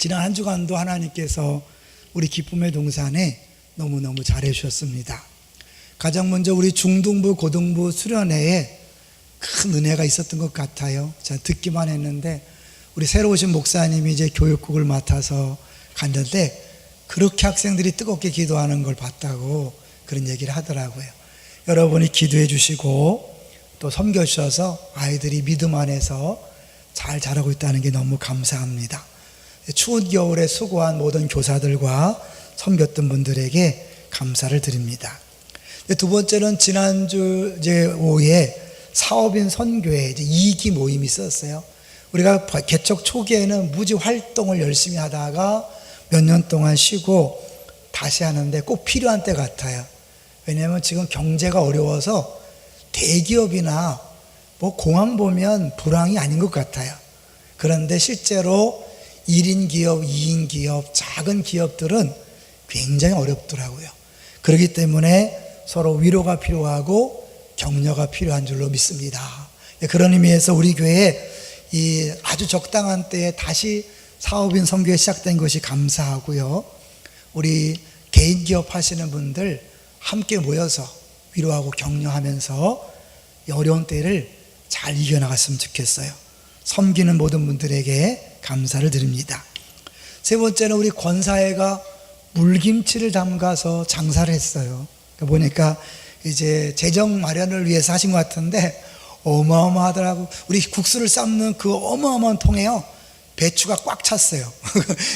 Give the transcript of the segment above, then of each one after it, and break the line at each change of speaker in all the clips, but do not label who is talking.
지난 한 주간도 하나님께서 우리 기쁨의 동산에 너무너무 잘해 주셨습니다. 가장 먼저 우리 중등부, 고등부 수련회에 큰 은혜가 있었던 것 같아요. 제가 듣기만 했는데 우리 새로 오신 목사님이 이제 교육국을 맡아서 갔는데 그렇게 학생들이 뜨겁게 기도하는 걸 봤다고 그런 얘기를 하더라고요. 여러분이 기도해 주시고 또 섬겨 주셔서 아이들이 믿음 안에서 잘 자라고 있다는 게 너무 감사합니다. 추운 겨울에 수고한 모든 교사들과 섬겼던 분들에게 감사를 드립니다. 두 번째는 지난주 오후에 사업인 선교회 2기 모임이 있었어요. 우리가 개척 초기에는 무지 활동을 열심히 하다가 몇 년 동안 쉬고 다시 하는데 꼭 필요한 때 같아요. 왜냐하면 지금 경제가 어려워서 대기업이나 뭐 공항 보면 불황이 아닌 것 같아요. 그런데 실제로 1인 기업, 2인 기업, 작은 기업들은 굉장히 어렵더라고요. 그렇기 때문에 서로 위로가 필요하고 격려가 필요한 줄로 믿습니다. 그런 의미에서 우리 교회에 이 아주 적당한 때에 다시 사업인 선교회 시작된 것이 감사하고요. 우리 개인 기업 하시는 분들 함께 모여서 위로하고 격려하면서 어려운 때를 잘 이겨나갔으면 좋겠어요. 섬기는 모든 분들에게 감사를 드립니다. 세 번째는 우리 권사회가 물김치를 담가서 장사를 했어요. 보니까 이제 재정 마련을 위해서 하신 것 같은데 어마어마하더라고. 우리 국수를 삶는 그 어마어마한 통에요, 배추가 꽉 찼어요.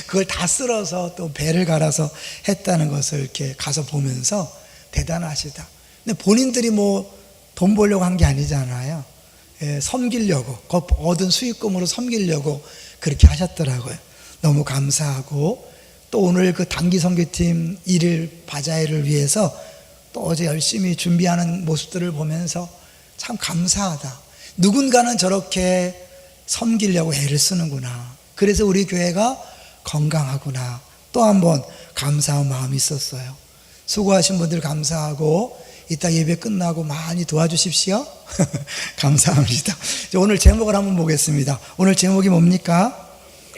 그걸 다 쓸어서 또 배를 갈아서 했다는 것을 이렇게 가서 보면서 대단하시다. 근데 본인들이 뭐 돈 벌려고 한 게 아니잖아요. 섬기려고, 그 얻은 수익금으로 섬기려고 그렇게 하셨더라고요. 너무 감사하고, 또 오늘 그 단기 선교팀 1일 바자회를 위해서 또 어제 열심히 준비하는 모습들을 보면서 참 감사하다. 누군가는 저렇게 섬기려고 애를 쓰는구나. 그래서 우리 교회가 건강하구나. 또 한번 감사한 마음이 있었어요. 수고하신 분들 감사하고, 이따 예배 끝나고 많이 도와주십시오. 감사합니다. 오늘 제목을 한번 보겠습니다. 오늘 제목이 뭡니까?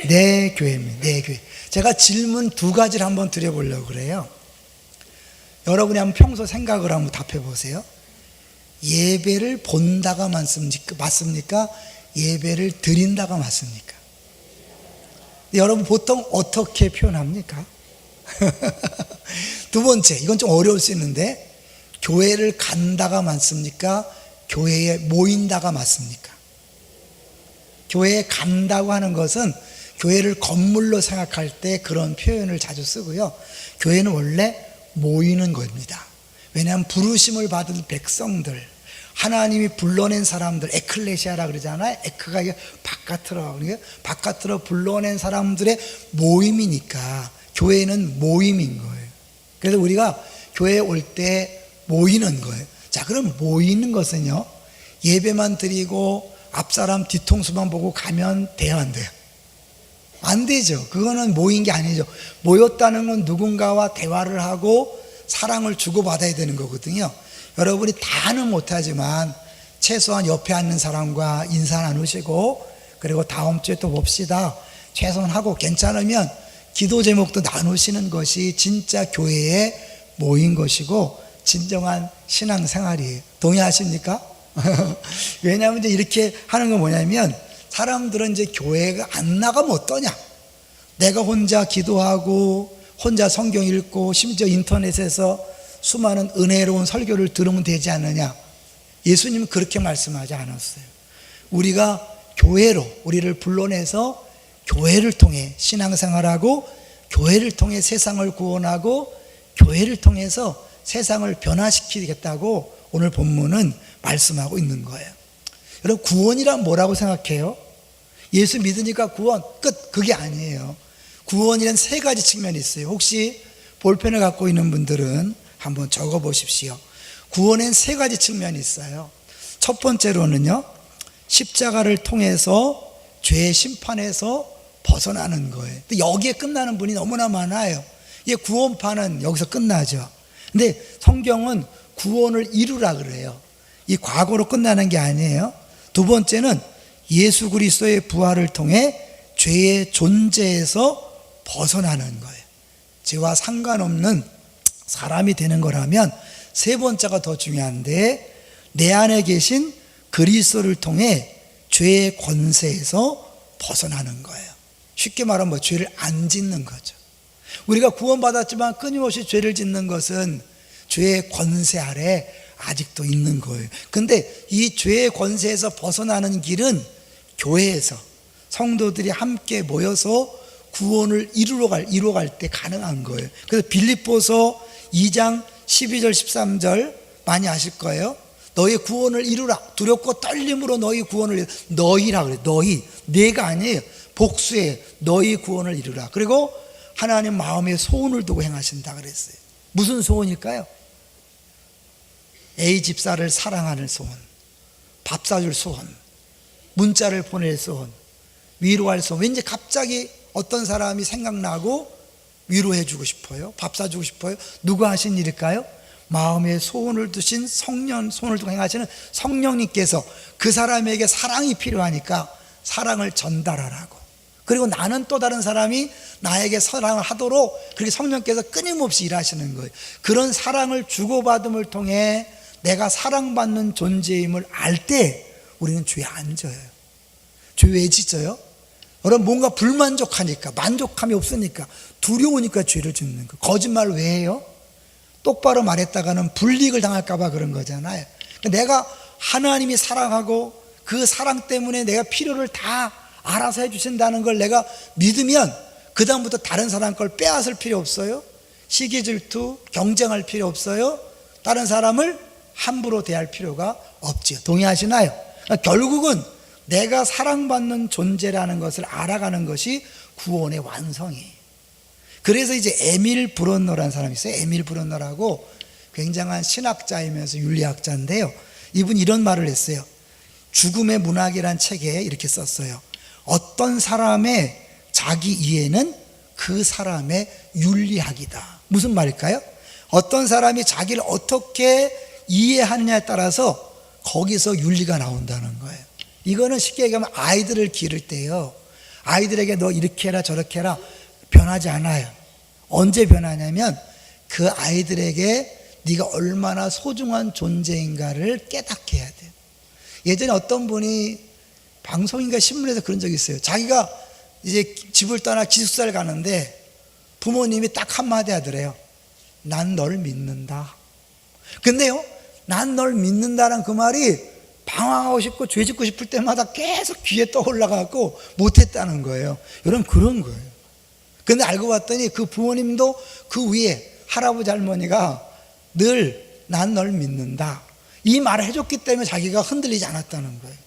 내 교회입니다. 내 교회. 제가 질문 2가지를 한번 드려보려고 그래요. 여러분이 한번 평소 생각을 한번 답해 보세요. 예배를 본다가 맞습니까? 예배를 드린다가 맞습니까? 여러분 보통 어떻게 표현합니까? 두 번째, 이건 좀 어려울 수 있는데, 교회를 간다가 맞습니까? 교회에 모인다가 맞습니까? 교회에 간다고 하는 것은 교회를 건물로 생각할 때 그런 표현을 자주 쓰고요. 교회는 원래 모이는 겁니다. 왜냐하면 부르심을 받은 백성들, 하나님이 불러낸 사람들, 에클레시아라 그러잖아요. 에크가 바깥으로 불러낸 사람들의 모임이니까 교회는 모임인 거예요. 그래서 우리가 교회에 올 때 모이는 거예요. 자, 그럼 모이는 것은요, 예배만 드리고 앞사람 뒤통수만 보고 가면 돼요, 안 돼요? 안 되죠. 그거는 모인 게 아니죠. 모였다는 건 누군가와 대화를 하고 사랑을 주고받아야 되는 거거든요. 여러분이 다는 못하지만 최소한 옆에 앉는 사람과 인사 나누시고, 그리고 다음 주에 또 봅시다, 최소한 하고 괜찮으면 기도 제목도 나누시는 것이 진짜 교회에 모인 것이고 진정한 신앙생활이에요. 동의하십니까? 왜냐하면 이제 이렇게 하는 건 뭐냐면, 사람들은 이제 교회가 안 나가면 어떠냐? 내가 혼자 기도하고 혼자 성경 읽고 심지어 인터넷에서 수많은 은혜로운 설교를 들으면 되지 않느냐? 예수님은 그렇게 말씀하지 않았어요. 우리가 교회로 우리를 불러내서 교회를 통해 신앙생활하고, 교회를 통해 세상을 구원하고, 교회를 통해서 세상을 변화시키겠다고 오늘 본문은 말씀하고 있는 거예요. 여러분, 구원이란 뭐라고 생각해요? 예수 믿으니까 구원 끝, 그게 아니에요. 구원이란 3가지 측면이 있어요. 혹시 볼펜을 갖고 있는 분들은 한번 적어 보십시오. 구원엔 3가지 측면이 있어요. 첫 번째로는요, 십자가를 통해서 죄의 심판에서 벗어나는 거예요. 여기에 끝나는 분이 너무나 많아요. 구원파는 여기서 끝나죠. 근데 성경은 구원을 이루라 그래요. 이 과거로 끝나는 게 아니에요. 두 번째는 예수 그리스도의 부활을 통해 죄의 존재에서 벗어나는 거예요. 죄와 상관없는 사람이 되는 거라면 세 번째가 더 중요한데, 내 안에 계신 그리스도를 통해 죄의 권세에서 벗어나는 거예요. 쉽게 말하면 뭐 죄를 안 짓는 거죠. 우리가 구원받았지만 끊임없이 죄를 짓는 것은 죄의 권세 아래 아직도 있는 거예요. 근데 이 죄의 권세에서 벗어나는 길은 교회에서 성도들이 함께 모여서 구원을 이루어 갈 때 가능한 거예요. 그래서 빌립보서 2장 12절 13절 많이 아실 거예요. 너희 구원을 이루라. 두렵고 떨림으로 너희 구원을 이루라. 너희라 그래. 너희. 내가 아니에요. 복수에 너희 구원을 이루라. 그리고 하나님 마음에 소원을 두고 행하신다 그랬어요. 무슨 소원일까요? A 집사를 사랑하는 소원, 밥 사줄 소원, 문자를 보낼 소원, 위로할 소원. 왠지 갑자기 어떤 사람이 생각나고 위로해 주고 싶어요. 밥 사주고 싶어요. 누가 하신 일일까요? 마음에 소원을 두신 소원을 두고 행하시는 성령님께서 그 사람에게 사랑이 필요하니까 사랑을 전달하라고. 그리고 나는 또 다른 사람이 나에게 사랑을 하도록 그렇게 성령께서 끊임없이 일하시는 거예요. 그런 사랑을 주고받음을 통해 내가 사랑받는 존재임을 알 때 우리는 죄에 안 져요. 죄 왜 지져요? 여러분, 뭔가 불만족하니까, 만족감이 없으니까, 두려우니까 죄를 짓는 거. 거짓말 왜 해요? 똑바로 말했다가는 불이익을 당할까 봐 그런 거잖아요. 내가 하나님이 사랑하고 그 사랑 때문에 내가 필요를 다 알아서 해주신다는 걸 내가 믿으면 그 다음부터 다른 사람 걸 빼앗을 필요 없어요. 시기 질투, 경쟁할 필요 없어요. 다른 사람을 함부로 대할 필요가 없지요. 동의하시나요? 그러니까 결국은 내가 사랑받는 존재라는 것을 알아가는 것이 구원의 완성이에요. 그래서 이제 에밀 브론너라는 사람이 있어요. 에밀 브론너라고 굉장한 신학자이면서 윤리학자인데요. 이분이 이런 말을 했어요. 죽음의 문학이란 책에 이렇게 썼어요. 어떤 사람의 자기 이해는 그 사람의 윤리학이다. 무슨 말일까요? 어떤 사람이 자기를 어떻게 이해하느냐에 따라서 거기서 윤리가 나온다는 거예요. 이거는 쉽게 얘기하면 아이들을 기를 때요, 아이들에게 너 이렇게 해라 저렇게 해라 변하지 않아요. 언제 변하냐면 그 아이들에게 네가 얼마나 소중한 존재인가를 깨닫게 해야 돼요. 예전에 어떤 분이 방송인가 신문에서 그런 적이 있어요. 자기가 이제 집을 떠나 기숙사를 가는데 부모님이 딱 한마디 하더래요. 난 널 믿는다. 근데요, 난 널 믿는다는 그 말이 방황하고 싶고 죄 짓고 싶을 때마다 계속 귀에 떠올라가고 못했다는 거예요. 여러분, 그런 거예요. 근데 알고 봤더니 그 부모님도 그 위에 할아버지 할머니가 늘 난 널 믿는다 이 말을 해줬기 때문에 자기가 흔들리지 않았다는 거예요.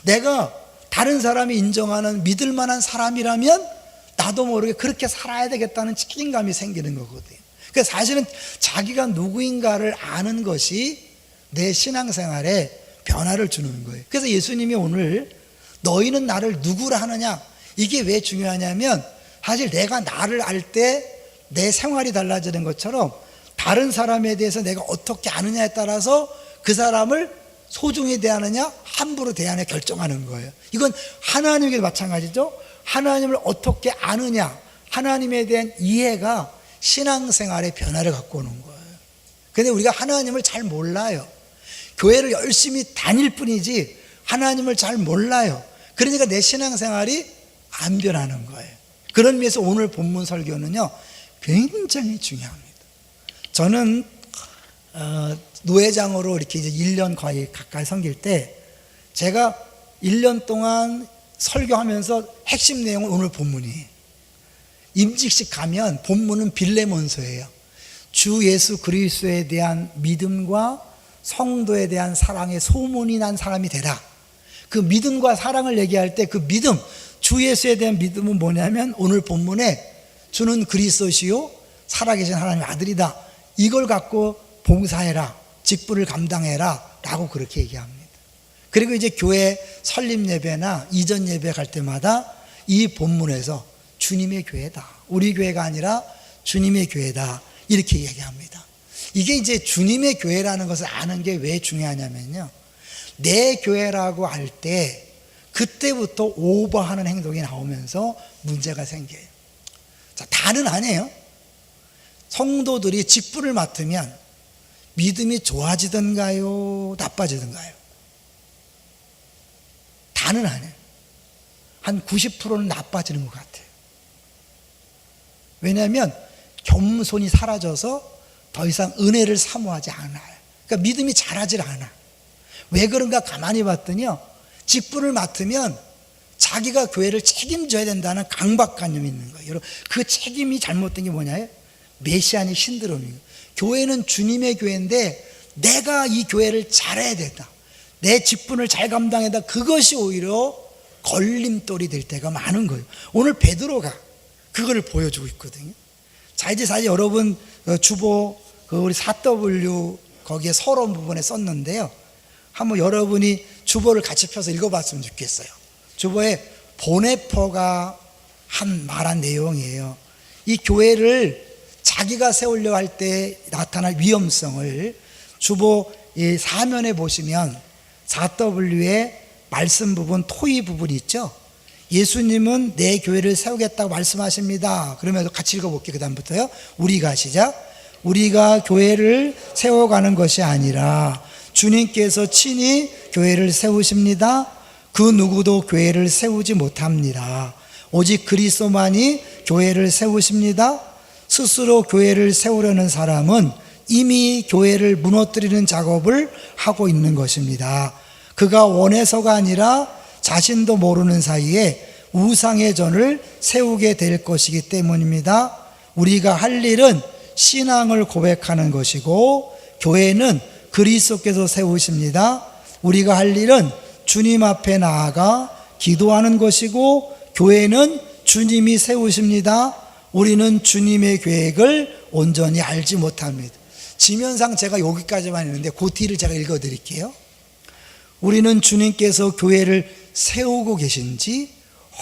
내가 다른 사람이 인정하는 믿을 만한 사람이라면 나도 모르게 그렇게 살아야 되겠다는 책임감이 생기는 거거든요. 그러니까 사실은 자기가 누구인가를 아는 것이 내 신앙생활에 변화를 주는 거예요. 그래서 예수님이 오늘 너희는 나를 누구라 하느냐, 이게 왜 중요하냐면 사실 내가 나를 알 때 내 생활이 달라지는 것처럼 다른 사람에 대해서 내가 어떻게 아느냐에 따라서 그 사람을 소중히 대하느냐 함부로 대하느냐 결정하는 거예요. 이건 하나님에게도 마찬가지죠. 하나님을 어떻게 아느냐, 하나님에 대한 이해가 신앙생활의 변화를 갖고 오는 거예요. 근데 우리가 하나님을 잘 몰라요. 교회를 열심히 다닐 뿐이지 하나님을 잘 몰라요. 그러니까 내 신앙생활이 안 변하는 거예요. 그런 의미에서 오늘 본문 설교는요 굉장히 중요합니다. 저는 노회장으로 이렇게 이제 1년 거의 가까이 섬길 때 제가 1년 동안 설교하면서 핵심 내용은 오늘 본문이에요. 임직식 가면 본문은 빌레몬서예요. 주 예수 그리스도에 대한 믿음과 성도에 대한 사랑의 소문이 난 사람이 되라. 그 믿음과 사랑을 얘기할 때 그 믿음, 주 예수에 대한 믿음은 뭐냐면 오늘 본문에 주는 그리스도시요 살아계신 하나님의 아들이다. 이걸 갖고 봉사해라, 직분을 감당해라 라고 그렇게 얘기합니다. 그리고 이제 교회 설립 예배나 이전 예배 갈 때마다 이 본문에서 주님의 교회다, 우리 교회가 아니라 주님의 교회다 이렇게 얘기합니다. 이게 이제 주님의 교회라는 것을 아는 게 왜 중요하냐면요, 내 교회라고 할 때 그때부터 오버하는 행동이 나오면서 문제가 생겨요. 자, 다는 아니에요. 성도들이 직분을 맡으면 믿음이 좋아지던가요? 나빠지던가요? 다는 아니에요. 한 90%는 나빠지는 것 같아요. 왜냐하면 겸손이 사라져서 더 이상 은혜를 사모하지 않아요. 그러니까 믿음이 자라질 않아. 왜 그런가 가만히 봤더니요, 직분을 맡으면 자기가 교회를 책임져야 된다는 강박관념이 있는 거예요. 여러분, 그 책임이 잘못된 게 뭐냐요? 메시아닉 신드롬이에요. 교회는 주님의 교회인데 내가 이 교회를 잘해야 된다, 내 직분을 잘 감당해야 된다, 그것이 오히려 걸림돌이 될 때가 많은 거예요. 오늘 베드로가 그걸 보여주고 있거든요. 자, 이제 사실 여러분 주보 우리 4W 거기에 서론 부분에 썼는데요, 한번 여러분이 주보를 같이 펴서 읽어봤으면 좋겠어요. 주보에 보네퍼가 말한 내용이에요. 이 교회를 자기가 세우려 할 때 나타날 위험성을 주보 이 사면에 보시면 4W의 말씀 부분, 토의 부분이 있죠. 예수님은 내 교회를 세우겠다고 말씀하십니다. 그러면 같이 읽어볼게요. 그 다음부터요. 우리가 시작. 우리가 교회를 세워가는 것이 아니라 주님께서 친히 교회를 세우십니다. 그 누구도 교회를 세우지 못합니다. 오직 그리스도만이 교회를 세우십니다. 스스로 교회를 세우려는 사람은 이미 교회를 무너뜨리는 작업을 하고 있는 것입니다. 그가 원해서가 아니라 자신도 모르는 사이에 우상의 전을 세우게 될 것이기 때문입니다. 우리가 할 일은 신앙을 고백하는 것이고 교회는 그리스도께서 세우십니다. 우리가 할 일은 주님 앞에 나아가 기도하는 것이고 교회는 주님이 세우십니다. 우리는 주님의 계획을 온전히 알지 못합니다. 지면상 제가 여기까지만 있는데 그 뒤를 제가 읽어드릴게요. 우리는 주님께서 교회를 세우고 계신지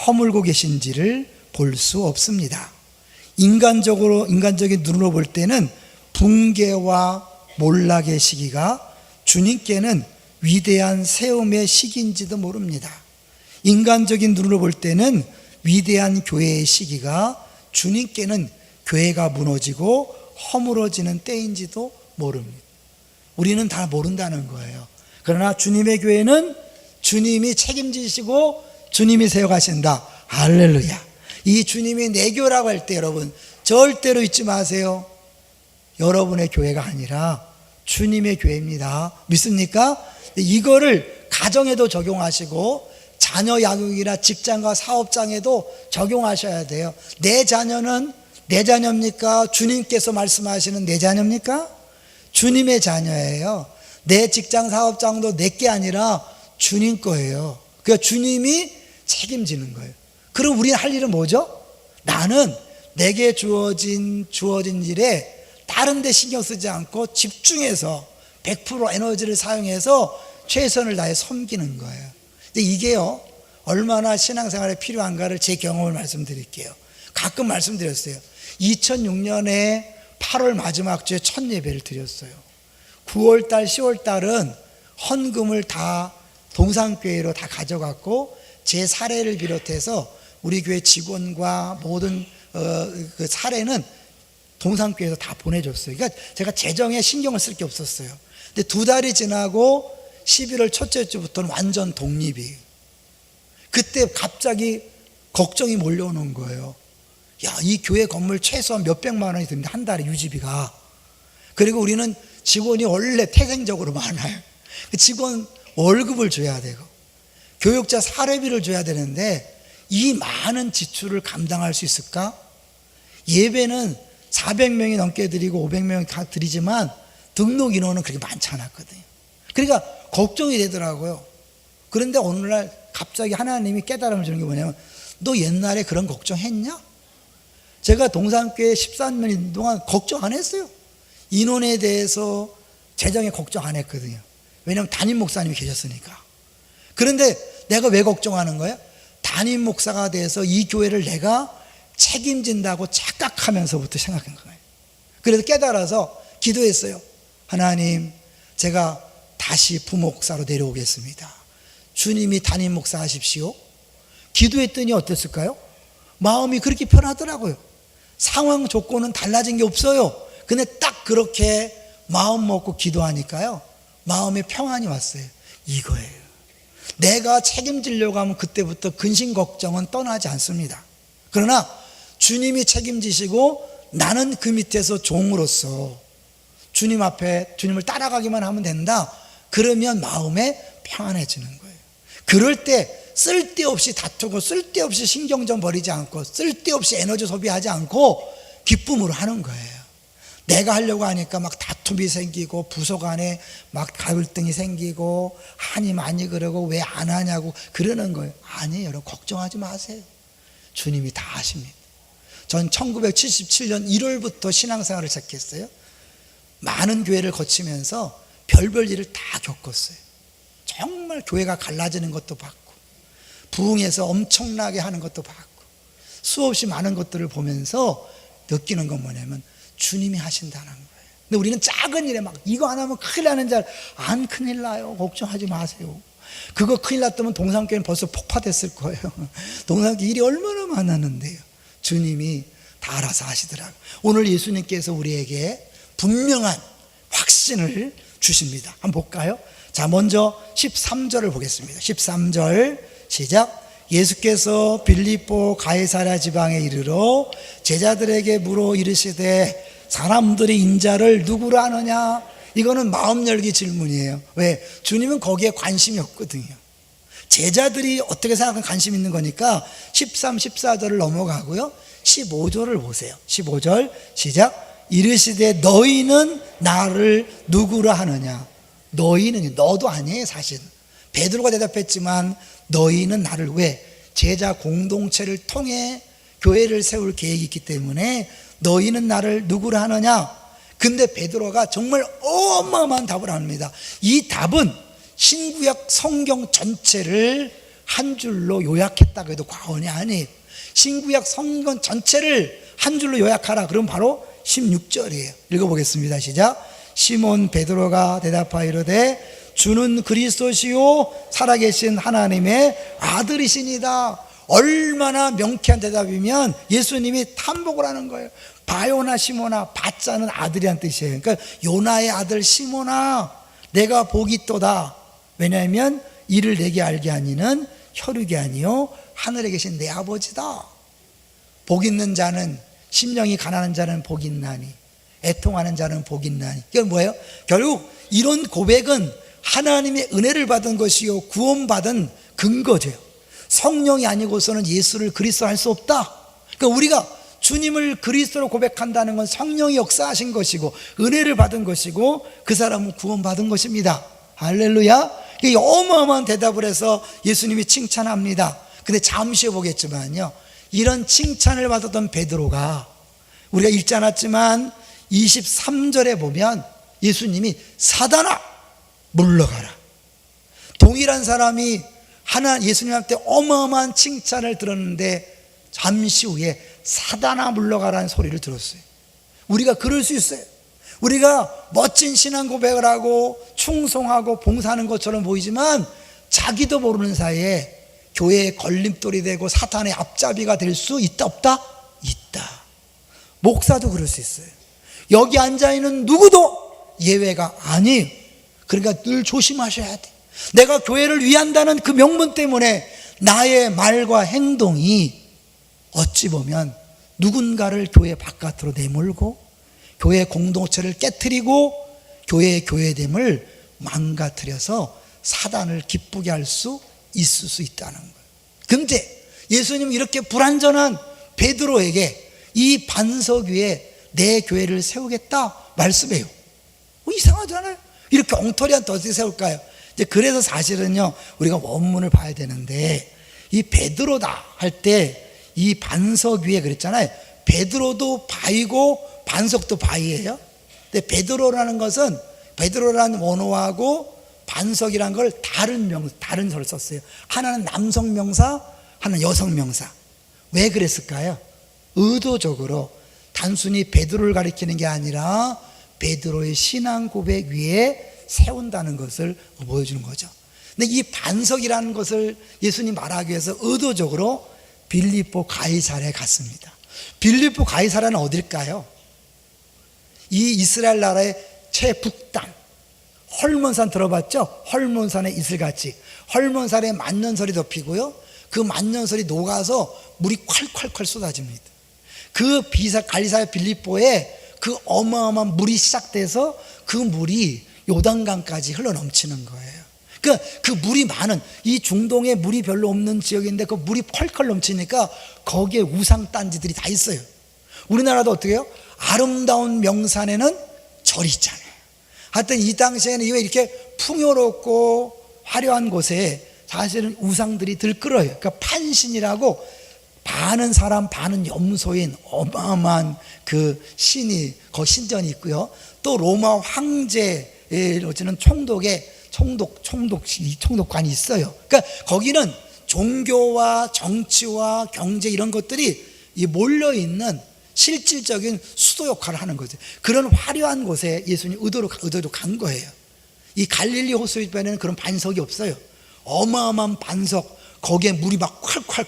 허물고 계신지를 볼 수 없습니다. 인간적인 눈으로 볼 때는 붕괴와 몰락의 시기가 주님께는 위대한 세움의 시기인지도 모릅니다. 인간적인 눈으로 볼 때는 위대한 교회의 시기가 주님께는 교회가 무너지고 허물어지는 때인지도 모릅니다. 우리는 다 모른다는 거예요. 그러나 주님의 교회는 주님이 책임지시고 주님이 세워가신다. 할렐루야. 이 주님이 내 교라고 할 때 여러분 절대로 잊지 마세요. 여러분의 교회가 아니라 주님의 교회입니다. 믿습니까? 이거를 가정에도 적용하시고 자녀 양육이나 직장과 사업장에도 적용하셔야 돼요. 내 자녀는 내 자녀입니까? 주님께서 말씀하시는 내 자녀입니까? 주님의 자녀예요. 내 직장 사업장도 내게 아니라 주님 거예요. 그러니까 주님이 책임지는 거예요. 그럼 우리는 할 일은 뭐죠? 나는 내게 주어진 일에 다른 데 신경 쓰지 않고 집중해서 100% 에너지를 사용해서 최선을 다해 섬기는 거예요. 근데 이게요, 얼마나 신앙생활에 필요한가를 제 경험을 말씀드릴게요. 가끔 말씀드렸어요. 2006년에 8월 마지막 주에 첫 예배를 드렸어요. 9월달, 10월달은 헌금을 다 동산교회로 다 가져갔고 제 사례를 비롯해서 우리 교회 직원과 모든 그 사례는 동산교회에서 다 보내줬어요. 그러니까 제가 재정에 신경을 쓸 게 없었어요. 근데 2달이 지나고 11월 첫째 주부터는 완전 독립이에요. 그때 갑자기 걱정이 몰려오는 거예요. 야, 이 교회 건물 최소한 몇백만 원이 듭니다. 한 달에 유지비가. 그리고 우리는 직원이 원래 태생적으로 많아요. 직원 월급을 줘야 되고 교육자 사례비를 줘야 되는데 이 많은 지출을 감당할 수 있을까? 예배는 400명이 넘게 드리고 500명이 다 드리지만 등록 인원은 그렇게 많지 않았거든요. 그러니까 걱정이 되더라고요. 그런데 오늘날 갑자기 하나님이 깨달음을 주는 게 뭐냐면 너 옛날에 그런 걱정했냐? 제가 동산교회 13년 동안 걱정 안 했어요. 인원에 대해서 재정에 걱정 안 했거든요. 왜냐하면 담임 목사님이 계셨으니까. 그런데 내가 왜 걱정하는 거야? 담임 목사가 돼서 이 교회를 내가 책임진다고 착각하면서부터 생각한 거예요. 그래서 깨달아서 기도했어요. 하나님, 제가 다시 부목사로 내려오겠습니다. 주님이 담임 목사 하십시오. 기도했더니 어땠을까요? 마음이 그렇게 편하더라고요. 상황 조건은 달라진 게 없어요. 근데 딱 그렇게 마음 먹고 기도하니까요, 마음에 평안이 왔어요. 이거예요. 내가 책임지려고 하면 그때부터 근심 걱정은 떠나지 않습니다. 그러나 주님이 책임지시고 나는 그 밑에서 종으로서 주님 앞에 주님을 따라가기만 하면 된다. 그러면 마음에 평안해지는 거예요. 그럴 때 쓸데없이 다투고 쓸데없이 신경전 버리지 않고 쓸데없이 에너지 소비하지 않고 기쁨으로 하는 거예요. 내가 하려고 하니까 막 다툼이 생기고 부서 간에 막 갈등이 생기고 하니 많이 그러고 왜 안 하냐고 그러는 거예요. 아니에요. 여러분 걱정하지 마세요. 주님이 다 하십니다. 전 1977년 1월부터 신앙생활을 시작했어요. 많은 교회를 거치면서 별별 일을 다 겪었어요. 정말 교회가 갈라지는 것도 봤고 부흥해서 엄청나게 하는 것도 봤고 수없이 많은 것들을 보면서 느끼는 건 뭐냐면 주님이 하신다는 거예요. 근데 우리는 작은 일에 막 이거 안 하면 큰일 나는 줄 안 큰일 나요. 걱정하지 마세요. 그거 큰일 났다면 동산교회는 벌써 폭파됐을 거예요. 동산교회 일이 얼마나 많았는데요. 주님이 다 알아서 하시더라고요. 오늘 예수님께서 우리에게 분명한 확신을 주십니다. 한번 볼까요? 자, 먼저 13절을 보겠습니다. 13절 시작. 예수께서 빌립보 가이사랴 지방에 이르러 제자들에게 물어 이르시되 사람들이 인자를 누구로 아느냐? 이거는 마음 열기 질문이에요. 왜? 주님은 거기에 관심이 없거든요. 제자들이 어떻게 생각하면 관심 있는 거니까 13, 14절을 넘어가고요 15절을 보세요. 15절 시작. 이르시되 너희는 나를 누구로 하느냐? 너희는, 너도 아니에요 사실. 베드로가 대답했지만 너희는 나를, 왜? 제자 공동체를 통해 교회를 세울 계획이 있기 때문에 너희는 나를 누구로 하느냐? 근데 베드로가 정말 어마어마한 답을 합니다. 이 답은 신구약 성경 전체를 한 줄로 요약했다고 해도 과언이 아니에요. 신구약 성경 전체를 한 줄로 요약하라. 그럼 바로 16절이에요. 읽어보겠습니다. 시작. 시몬 베드로가 대답하여 이르되 주는 그리스도시요 살아계신 하나님의 아들이시니다. 얼마나 명쾌한 대답이면 예수님이 탐복을 하는 거예요. 바요나 시모나, 바자는 아들이란 뜻이에요. 그러니까 요나의 아들 시모나, 내가 복이 있도다. 왜냐하면 이를 내게 알게 하니는 혈육이 아니요 하늘에 계신 내 아버지다. 복 있는 자는, 심령이 가난한 자는 복이 있나니 애통하는 자는 복이 있나니. 이건 뭐예요? 결국 이런 고백은 하나님의 은혜를 받은 것이요 구원받은 근거죠. 성령이 아니고서는 예수를 그리스도 할 수 없다. 그러니까 우리가 주님을 그리스도로 고백한다는 건 성령이 역사하신 것이고 은혜를 받은 것이고 그 사람은 구원받은 것입니다. 할렐루야. 어마어마한 대답을 해서 예수님이 칭찬합니다. 근데 잠시 보겠지만요, 이런 칭찬을 받았던 베드로가 우리가 읽지 않았지만 23절에 보면 예수님이 사단아 물러가라. 동일한 사람이 예수님한테 어마어마한 칭찬을 들었는데 잠시 후에 사단아 물러가라는 소리를 들었어요. 우리가 그럴 수 있어요. 우리가 멋진 신앙 고백을 하고 충성하고 봉사하는 것처럼 보이지만 자기도 모르는 사이에 교회의 걸림돌이 되고 사탄의 앞잡이가 될 수 있다 없다? 있다. 목사도 그럴 수 있어요. 여기 앉아있는 누구도 예외가 아니에요. 그러니까 늘 조심하셔야 돼. 내가 교회를 위한다는 그 명분 때문에 나의 말과 행동이 어찌 보면 누군가를 교회 바깥으로 내몰고 교회 공동체를 깨트리고 교회의 교회됨을 망가뜨려서 사단을 기쁘게 할 수 있을 수 있다는 거예요. 근데 예수님은 이렇게 불완전한 베드로에게 이 반석 위에 내 교회를 세우겠다 말씀해요. 이상하잖아요. 이렇게 엉터리한테 어떻게 세울까요? 이제 그래서 사실은요, 우리가 원문을 봐야 되는데, 이 베드로다 할 때 이 반석 위에 그랬잖아요. 베드로도 바위고 반석도 바위예요. 근데 베드로라는 것은, 베드로라는 원어하고 반석이라는 걸 다른 설을 썼어요. 하나는 남성 명사, 하나는 여성 명사. 왜 그랬을까요? 의도적으로 단순히 베드로를 가리키는 게 아니라 베드로의 신앙 고백 위에 세운다는 것을 보여주는 거죠. 근데 이 반석이라는 것을 예수님 말하기 위해서 의도적으로 빌립보 가이사랴에 갔습니다. 빌립보 가이사라는 어딜까요? 이 이스라엘 나라의 최북단 헐몬산 들어봤죠? 헐몬산의 이슬같이 헐몬산에 만년설이 덮이고요, 그 만년설이 녹아서 물이 콸콸콸 쏟아집니다. 그 갈리사의 빌립보에 그 어마어마한 물이 시작돼서 그 물이 요단강까지 흘러넘치는 거예요. 그 물이 많은 이 중동에 물이 별로 없는 지역인데 그 물이 펄펄 넘치니까 거기에 우상 단지들이 다 있어요. 우리나라도 어떻게 해요? 아름다운 명산에는 절이 있잖아요. 하여튼 이 당시에는 왜 이렇게 풍요롭고 화려한 곳에 사실은 우상들이 들끓어요. 그러니까 판신이라고 반은 사람 반은 염소인 어마어마한 그 신이 거기 신전이 있고요, 또 로마 황제의 어찌는 총독관이 있어요. 그러니까 거기는 종교와 정치와 경제 이런 것들이 몰려있는 실질적인 수도 역할을 하는 거죠. 그런 화려한 곳에 예수님 의도로 간 거예요. 이 갈릴리 호수변에는 그런 반석이 없어요. 어마어마한 반석, 거기에 물이 막 콸콸콸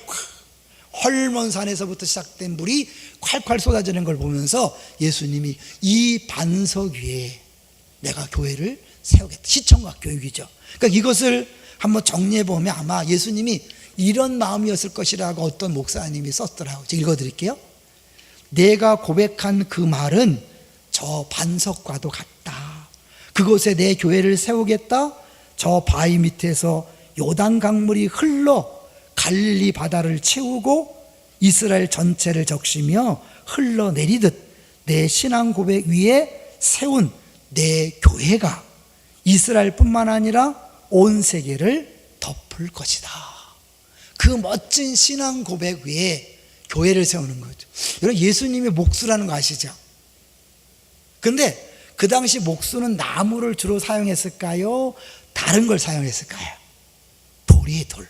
헐몬산에서부터 시작된 물이 콸콸 쏟아지는 걸 보면서 예수님이 이 반석 위에 내가 교회를 세우겠다. 시청각 교육이죠. 그러니까 이것을 한번 정리해 보면 아마 예수님이 이런 마음이었을 것이라고 어떤 목사님이 썼더라고요. 제가 읽어드릴게요. 내가 고백한 그 말은 저 반석과도 같다. 그곳에 내 교회를 세우겠다. 저 바위 밑에서 요단 강물이 흘러 갈릴리 바다를 채우고 이스라엘 전체를 적시며 흘러내리듯 내 신앙 고백 위에 세운 내 교회가 이스라엘뿐만 아니라 온 세계를 덮을 것이다. 그 멋진 신앙 고백 위에 교회를 세우는 거죠. 여러분, 예수님의 목수라는 거 아시죠? 근데 그 당시 목수는 나무를 주로 사용했을까요? 다른 걸 사용했을까요? 돌이에요, 돌.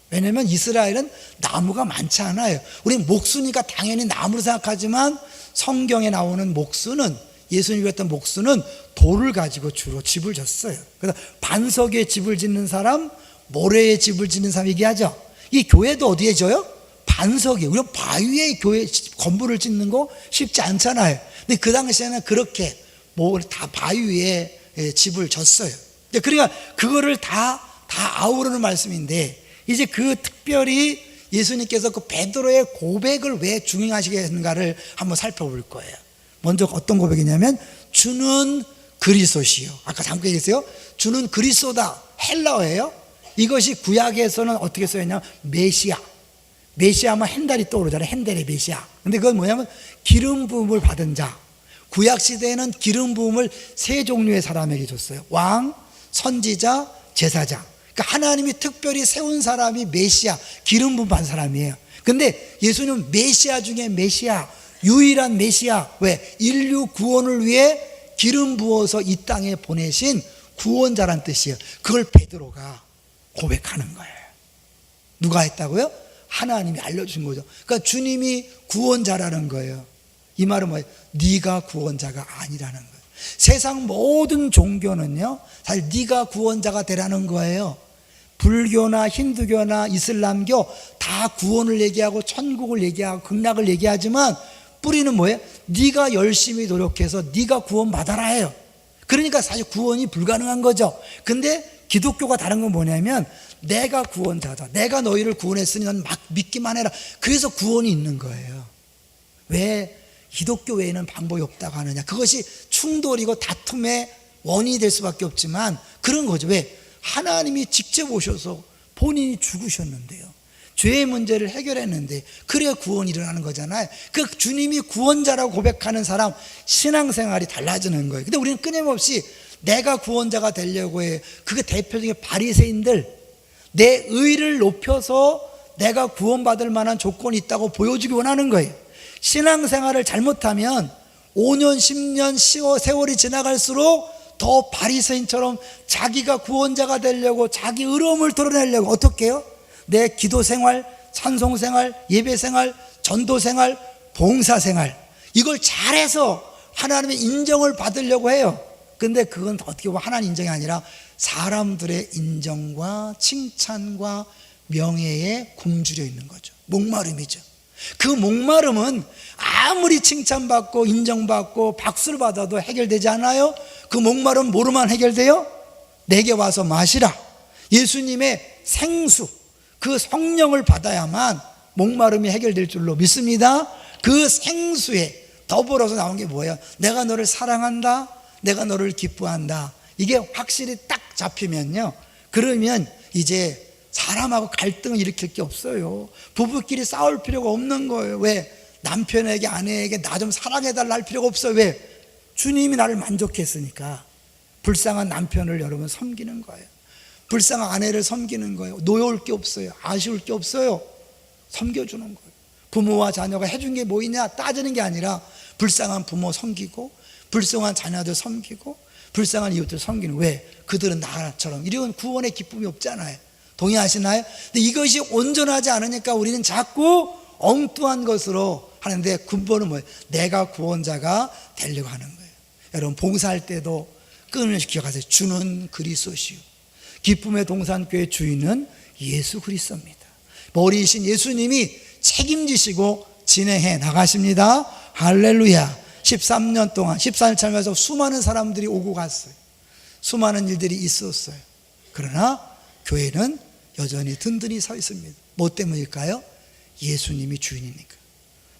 왜냐하면 이스라엘은 나무가 많지 않아요. 우리는 목수니까 당연히 나무를 생각하지만 성경에 나오는 목수는, 예수님이 했던 목수는 돌을 가지고 주로 집을 졌어요. 그래서 반석에 집을 짓는 사람, 모래에 집을 짓는 사람 얘기하죠. 이 교회도 어디에 져요? 반석에. 우리가 바위에 교회 건물을 짓는 거 쉽지 않잖아요. 근데 그 당시에는 그렇게 다 바위 위에 집을 졌어요. 그러니까 그거를 다 아우르는 말씀인데, 이제 그 특별히 예수님께서 그 베드로의 고백을 왜 중요하시게 했는가를 한번 살펴볼 거예요. 먼저 어떤 고백이냐면 주는 그리스도시요. 아까 잠깐 얘기했어요. 주는 그리스도다. 헬라어예요. 이것이 구약에서는 어떻게 써있냐면 메시아. 메시아만 헨달이 떠오르잖아요. 헨델의 메시아. 근데 그건 뭐냐면 기름 부음을 받은 자. 구약 시대에는 기름 부음을 세 종류의 사람에게 줬어요. 왕, 선지자, 제사장. 그러니까 하나님이 특별히 세운 사람이 메시아, 기름 부음 받은 사람이에요. 근데 예수님은 메시아 중에 메시아, 유일한 메시아. 왜? 인류 구원을 위해 기름 부어서 이 땅에 보내신 구원자란 뜻이에요. 그걸 베드로가 고백하는 거예요. 누가 했다고요? 하나님이 알려준 거죠. 그러니까 주님이 구원자라는 거예요. 이 말은 뭐예요? 네가 구원자가 아니라는 거예요. 세상 모든 종교는요, 사실 네가 구원자가 되라는 거예요. 불교나 힌두교나 이슬람교 다 구원을 얘기하고 천국을 얘기하고 극락을 얘기하지만 뿌리는 뭐예요? 네가 열심히 노력해서 네가 구원받아라 해요. 그러니까 사실 구원이 불가능한 거죠. 근데 기독교가 다른 건 뭐냐면 내가 구원자다. 내가 너희를 구원했으니 넌 막 믿기만 해라. 그래서 구원이 있는 거예요. 왜 기독교 외에는 방법이 없다고 하느냐? 그것이 충돌이고 다툼의 원인이 될 수밖에 없지만 그런 거죠. 왜? 하나님이 직접 오셔서 본인이 죽으셨는데요. 죄의 문제를 해결했는데 그래야 구원이 일어나는 거잖아요. 그 주님이 구원자라고 고백하는 사람 신앙생활이 달라지는 거예요. 근데 우리는 끊임없이 내가 구원자가 되려고 해. 그게 대표적인 바리새인들, 내 의를 높여서 내가 구원받을 만한 조건이 있다고 보여주기 원하는 거예요. 신앙생활을 잘못하면 5년, 10년, 세월이 지나갈수록 더 바리새인처럼 자기가 구원자가 되려고 자기 의로움을 드러내려고 어떻게 해요? 내 기도생활, 찬송생활, 예배생활, 전도생활, 봉사생활 이걸 잘해서 하나님의 인정을 받으려고 해요. 근데 그건 어떻게 보면 하나님 인정이 아니라 사람들의 인정과 칭찬과 명예에 굶주려 있는 거죠. 목마름이죠. 그 목마름은 아무리 칭찬받고 인정받고 박수를 받아도 해결되지 않아요. 그 목마름 뭐로만 해결돼요? 내게 와서 마시라. 예수님의 생수, 그 성령을 받아야만 목마름이 해결될 줄로 믿습니다. 그 생수에 더불어서 나온 게 뭐예요? 내가 너를 사랑한다, 내가 너를 기뻐한다. 이게 확실히 딱 잡히면요, 그러면 이제 사람하고 갈등을 일으킬 게 없어요. 부부끼리 싸울 필요가 없는 거예요. 왜? 남편에게 아내에게 나 좀 사랑해달라 할 필요가 없어요. 왜? 주님이 나를 만족했으니까. 불쌍한 남편을 여러분 섬기는 거예요. 불쌍한 아내를 섬기는 거예요. 노여울 게 없어요. 아쉬울 게 없어요. 섬겨주는 거예요. 부모와 자녀가 해준 게 뭐 있냐 따지는 게 아니라 불쌍한 부모 섬기고, 불쌍한 자녀들 섬기고, 불쌍한 이웃들 섬기는. 왜? 그들은 나처럼. 이런 구원의 기쁨이 없잖아요. 동의하시나요? 근데 이것이 온전하지 않으니까 우리는 자꾸 엉뚱한 것으로 하는데, 근본은 뭐예요? 내가 구원자가 되려고 하는 거예요. 여러분 봉사할 때도 끊임없이 기억하세요. 주는 그리스도시요 기쁨의 동산교회 주인은 예수 그리스도입니다. 머리이신 예수님이 책임지시고 진행해 나가십니다. 할렐루야. 13년 동안 14년 살면서 수많은 사람들이 오고 갔어요. 수많은 일들이 있었어요. 그러나 교회는 여전히 든든히 서 있습니다. 뭐 때문일까요? 예수님이 주인이니까.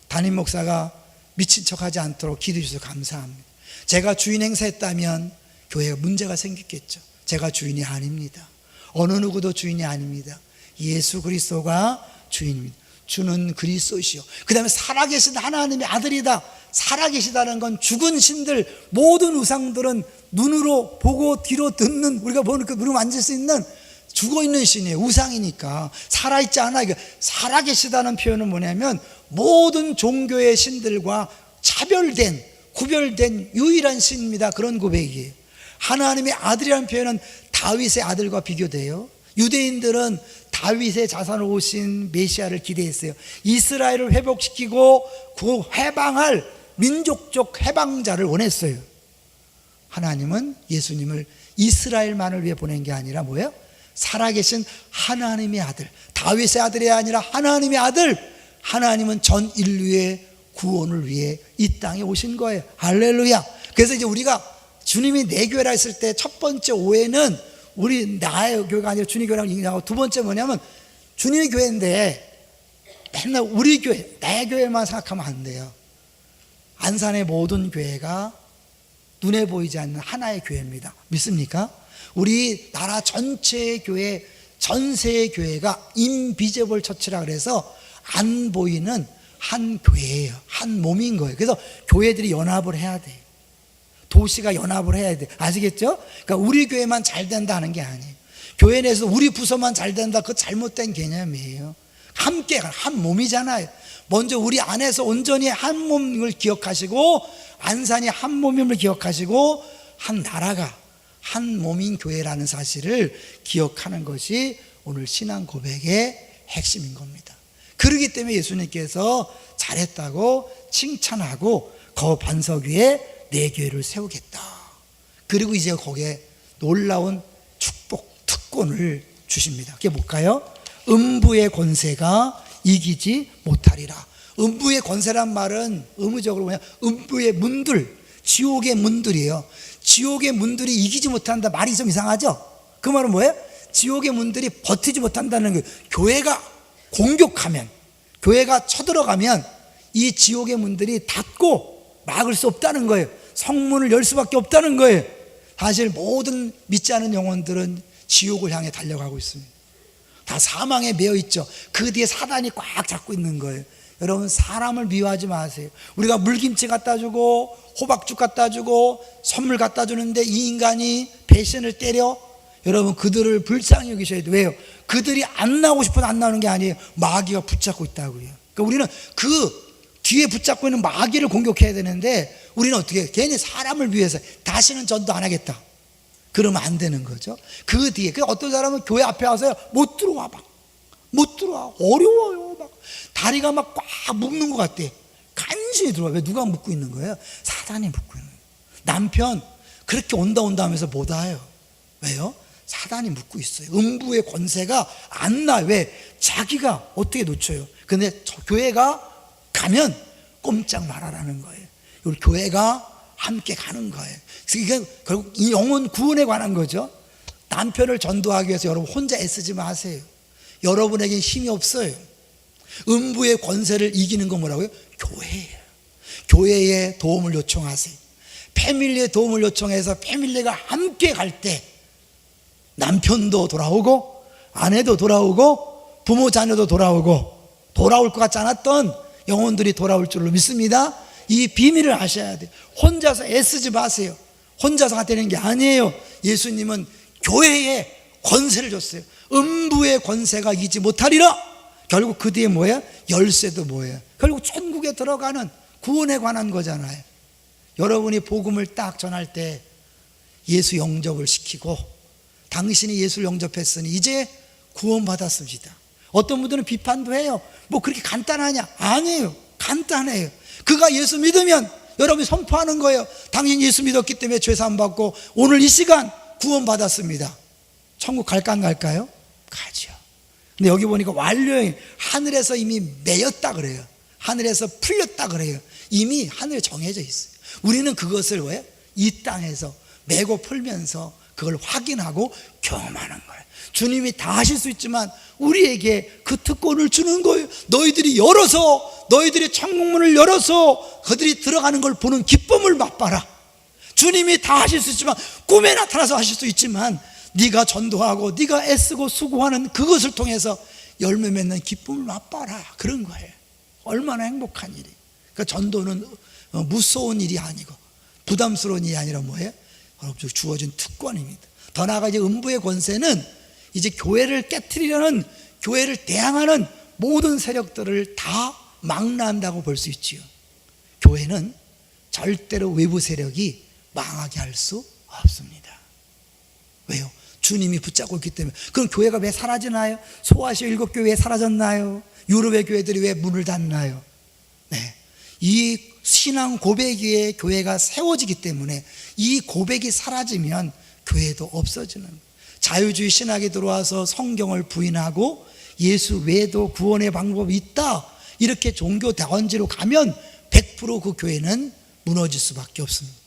담임 목사가 미친 척하지 않도록 기도해 주셔서 감사합니다. 제가 주인 행세했다면 교회가 문제가 생겼겠죠. 제가 주인이 아닙니다. 어느 누구도 주인이 아닙니다. 예수 그리스도가 주인입니다. 주는 그리스도시요, 그 다음에 살아계신 하나님의 아들이다. 살아계시다는 건 죽은 신들, 모든 우상들은 눈으로 보고 뒤로 듣는, 우리가 보는 그 눈으로 만질 수 있는 죽어있는 신이에요. 우상이니까. 살아있지 않아. 살아계시다는 표현은 뭐냐면 모든 종교의 신들과 차별된, 구별된 유일한 신입니다. 그런 고백이에요. 하나님의 아들이라는 표현은 다윗의 아들과 비교돼요. 유대인들은 다윗의 자손으로 오신 메시아를 기대했어요. 이스라엘을 회복시키고 그 해방할 민족적 해방자를 원했어요. 하나님은 예수님을 이스라엘만을 위해 보낸 게 아니라 뭐예요? 살아계신 하나님의 아들, 다윗의 아들이 아니라 하나님의 아들. 하나님은 전 인류의 구원을 위해 이 땅에 오신 거예요. 할렐루야. 그래서 이제 우리가 주님이 내 교회라 했을 때 첫 번째 오해는 우리 나의 교회가 아니라 주님 교회라고 얘기하고, 두 번째 뭐냐면 주님의 교회인데 맨날 우리 교회, 내 교회만 생각하면 안 돼요. 안산의 모든 교회가 눈에 보이지 않는 하나의 교회입니다. 믿습니까? 우리 나라 전체의 교회, 전세의 교회가 인비저블 처치라 그래서 안 보이는 한 교회예요. 한 몸인 거예요. 그래서 교회들이 연합을 해야 돼요. 도시가 연합을 해야 돼. 아시겠죠? 그러니까 우리 교회만 잘 된다 하는 게 아니에요. 교회 내에서 우리 부서만 잘 된다, 그거 잘못된 개념이에요. 함께 한 몸이잖아요. 먼저 우리 안에서 온전히 한 몸을 기억하시고, 안산이 한 몸임을 기억하시고, 한 나라가 한 몸인 교회라는 사실을 기억하는 것이 오늘 신앙 고백의 핵심인 겁니다. 그렇기 때문에 예수님께서 잘했다고 칭찬하고 그 반석 위에 내 교회를 세우겠다. 그리고 이제 거기에 놀라운 축복, 특권을 주십니다. 그게 뭘까요? 음부의 권세가 이기지 못하리라. 음부의 권세란 말은 의무적으로 뭐냐? 음부의 문들, 지옥의 문들이에요. 지옥의 문들이 이기지 못한다. 말이 좀 이상하죠? 그 말은 뭐예요? 지옥의 문들이 버티지 못한다는 거예요. 교회가 공격하면, 교회가 쳐들어가면 이 지옥의 문들이 닫고 막을 수 없다는 거예요. 성문을 열 수밖에 없다는 거예요. 사실 모든 믿지 않은 영혼들은 지옥을 향해 달려가고 있습니다. 다 사망에 매여 있죠. 그 뒤에 사단이 꽉 잡고 있는 거예요. 여러분, 사람을 미워하지 마세요. 우리가 물김치 갖다 주고 호박죽 갖다 주고 선물 갖다 주는데 이 인간이 배신을 때려, 여러분 그들을 불쌍히 여기셔야 돼요. 왜요? 그들이 안 나오고 싶어도 안 나오는 게 아니에요. 마귀가 붙잡고 있다고요. 그러니까 우리는 그 뒤에 붙잡고 있는 마귀를 공격해야 되는데, 우리는 어떻게 해요? 괜히 사람을 위해서 다시는 전도 안 하겠다, 그러면 안 되는 거죠. 그 뒤에 어떤 사람은 교회 앞에 와서 못 들어와, 못 들어와, 어려워요. 막 다리가 막 꽉 묶는 것 같대. 간신히 들어와. 왜? 누가 묶고 있는 거예요? 사단이 묶고 있는 거예요. 남편 그렇게 온다 하면서 못 와요. 왜요? 사단이 묶고 있어요. 음부의 권세가 안 나. 왜? 자기가 어떻게 놓쳐요? 근데 교회가 가면 꼼짝 말아라는 거예요. 우리 교회가 함께 가는 거예요. 그래서 이게 결국 이 영혼 구원에 관한 거죠. 남편을 전도하기 위해서 여러분 혼자 애쓰지 마세요. 여러분에겐 힘이 없어요. 음부의 권세를 이기는 건 뭐라고요? 교회예요. 교회에 도움을 요청하세요. 패밀리의 도움을 요청해서 패밀리가 함께 갈 때 남편도 돌아오고 아내도 돌아오고 부모 자녀도 돌아오고 돌아올 것 같지 않았던 영혼들이 돌아올 줄로 믿습니다. 이 비밀을 아셔야 돼요. 혼자서 애쓰지 마세요. 혼자서 되는 게 아니에요. 예수님은 교회에 권세를 줬어요. 음부의 권세가 이기지 못하리라. 결국 그 뒤에 뭐예요? 열쇠도 뭐예요? 결국 천국에 들어가는 구원에 관한 거잖아요. 여러분이 복음을 딱 전할 때 예수 영접을 시키고 당신이 예수를 영접했으니 이제 구원받았습니다. 어떤 분들은 비판도 해요. 뭐 그렇게 간단하냐? 아니에요. 간단해요. 그가 예수 믿으면 여러분이 선포하는 거예요. 당신 예수 믿었기 때문에 죄 사함 받고 오늘 이 시간 구원받았습니다. 천국 갈까 안 갈까요? 가죠. 근데 여기 보니까 완료형, 하늘에서 이미 매였다 그래요. 하늘에서 풀렸다 그래요. 이미 하늘에 정해져 있어요. 우리는 그것을 왜? 이 땅에서 매고 풀면서 그걸 확인하고 경험하는 거예요. 주님이 다 하실 수 있지만 우리에게 그 특권을 주는 거예요. 너희들이 열어서, 너희들이 천국문을 열어서 그들이 들어가는 걸 보는 기쁨을 맛봐라. 주님이 다 하실 수 있지만, 꿈에 나타나서 하실 수 있지만 네가 전도하고 네가 애쓰고 수고하는 그것을 통해서 열매 맺는 기쁨을 맛봐라. 그런 거예요. 얼마나 행복한 일이. 그러니까 전도는 무서운 일이 아니고 부담스러운 일이 아니라 뭐예요? 여러분 주어진 특권입니다. 더 나아가 이제 음부의 권세는 이제 교회를 깨트리려는, 교회를 대항하는 모든 세력들을 다 망라한다고 볼 수 있지요. 교회는 절대로 외부 세력이 망하게 할 수 없습니다. 왜요? 주님이 붙잡고 있기 때문에. 그럼 교회가 왜 사라지나요? 소아시아 7교회 왜 사라졌나요? 유럽의 교회들이 왜 문을 닫나요? 네, 이 신앙 고백 위에 교회가 세워지기 때문에 이 고백이 사라지면 교회도 없어지는 거예요. 자유주의 신학에 들어와서 성경을 부인하고 예수 외에도 구원의 방법이 있다, 이렇게 종교 대원지로 가면 100% 그 교회는 무너질 수밖에 없습니다.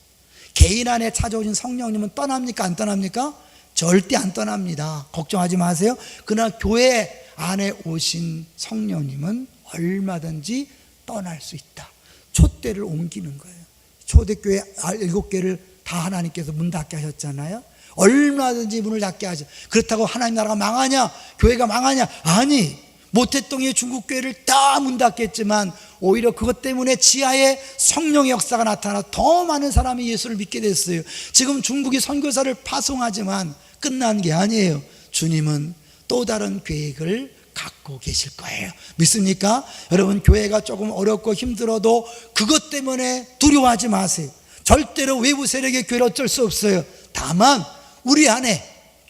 개인 안에 찾아오신 성령님은 떠납니까? 안 떠납니까? 절대 안 떠납니다. 걱정하지 마세요. 그러나 교회 안에 오신 성령님은 얼마든지 떠날 수 있다. 촛대를 옮기는 거예요. 초대교회 7개를 다 하나님께서 문 닫게 하셨잖아요. 얼마든지 문을 닫게 하죠. 그렇다고 하나님 나라가 망하냐? 교회가 망하냐? 아니, 모태동의 중국교회를 다 문 닫겠지만 오히려 그것 때문에 지하에 성령의 역사가 나타나 더 많은 사람이 예수를 믿게 됐어요. 지금 중국이 선교사를 파송하지만 끝난 게 아니에요. 주님은 또 다른 계획을 갖고 계실 거예요. 믿습니까? 여러분, 교회가 조금 어렵고 힘들어도 그것 때문에 두려워하지 마세요. 절대로 외부 세력의 교회를 어쩔 수 없어요. 다만 우리 안에